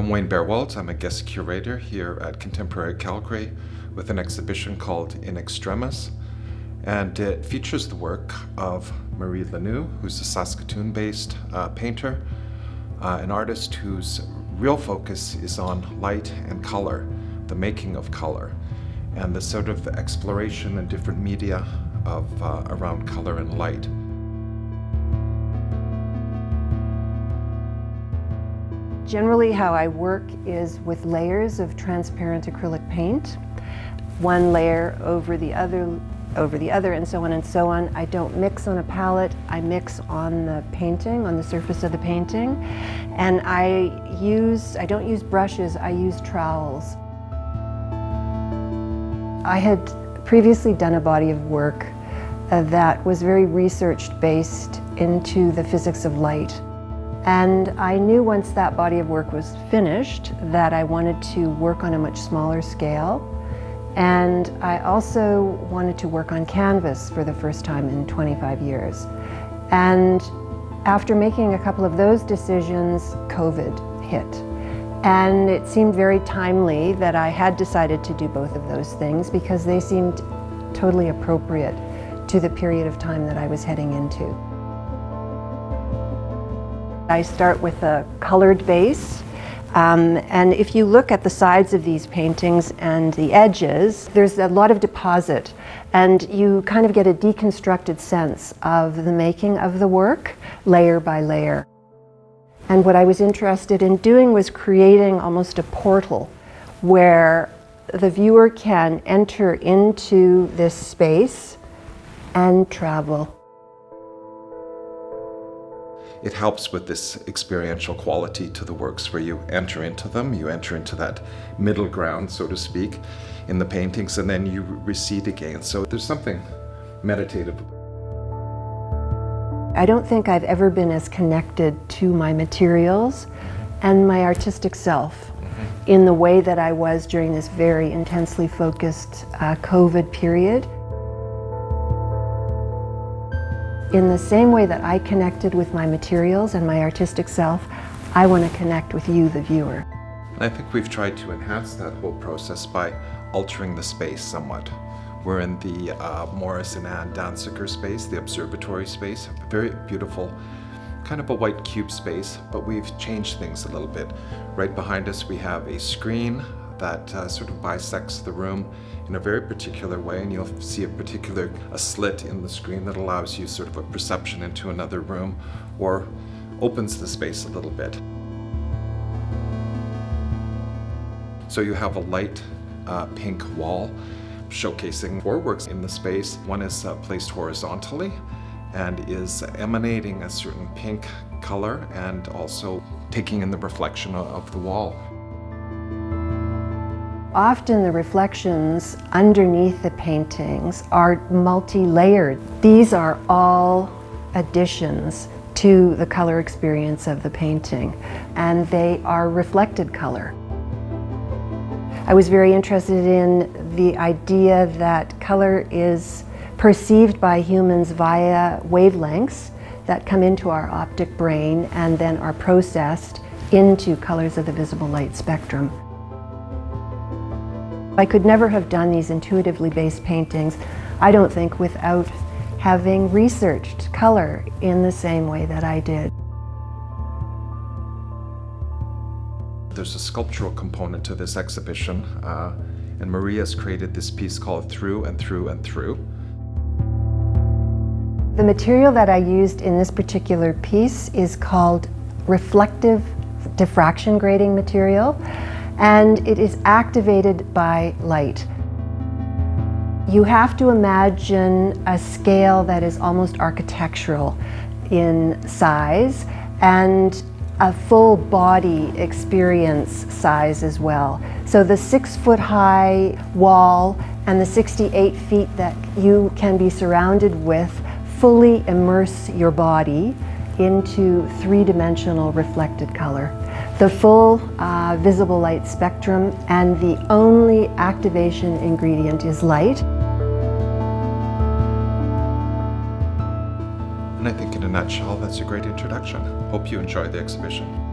I'm Wayne Bearwalt. I'm a guest curator here at Contemporary Calgary with an exhibition called In Extremis. And it features the work of Marie Lannoo, who's a Saskatoon-based painter, an artist whose real focus is on light and color, the making of color, and the sort of exploration in different media of around color and light. Generally, how I work is with layers of transparent acrylic paint, one layer over the other, and so on and so on. I don't mix on a palette, I mix on the painting, on the surface of the painting. And I don't use brushes, I use trowels. I had previously done a body of work that was very research-based into the physics of light. And I knew once that body of work was finished that I wanted to work on a much smaller scale. And I also wanted to work on canvas for the first time in 25 years. And after making a couple of those decisions, COVID hit. And it seemed very timely that I had decided to do both of those things because they seemed totally appropriate to the period of time that I was heading into. I start with a colored base, and if you look at the sides of these paintings and the edges, there's a lot of deposit, and you kind of get a deconstructed sense of the making of the work, layer by layer. And what I was interested in doing was creating almost a portal where the viewer can enter into this space and travel. It helps with this experiential quality to the works where you enter into them, you enter into that middle ground, so to speak, in the paintings, and then you recede again. So there's something meditative. I don't think I've ever been as connected to my materials and my artistic self in the way that I was during this very intensely focused COVID period. In the same way that I connected with my materials and my artistic self, I want to connect with you, the viewer. And I think we've tried to enhance that whole process by altering the space somewhat. We're in the Morris and Ann Danziger space, the observatory space, a very beautiful, kind of a white cube space, but we've changed things a little bit. Right behind us we have a screen that sort of bisects the room in a very particular way, and you'll see a slit in the screen that allows you sort of a perception into another room or opens the space a little bit. So you have a light pink wall showcasing four works in the space. One is placed horizontally and is emanating a certain pink color and also taking in the reflection of the wall. Often the reflections underneath the paintings are multi-layered. These are all additions to the color experience of the painting, and they are reflected color. I was very interested in the idea that color is perceived by humans via wavelengths that come into our optic brain and then are processed into colors of the visible light spectrum. I could never have done these intuitively based paintings, I don't think, without having researched color in the same way that I did. There's a sculptural component to this exhibition, and Marie has created this piece called Through and Through and Through. The material that I used in this particular piece is called reflective diffraction grating material, and it is activated by light. You have to imagine a scale that is almost architectural in size and a full body experience size as well. So the 6-foot-high wall and the 68 feet that you can be surrounded with fully immerse your body into three-dimensional reflected color. The full visible light spectrum, and the only activation ingredient is light. And I think in a nutshell, that's a great introduction. Hope you enjoy the exhibition.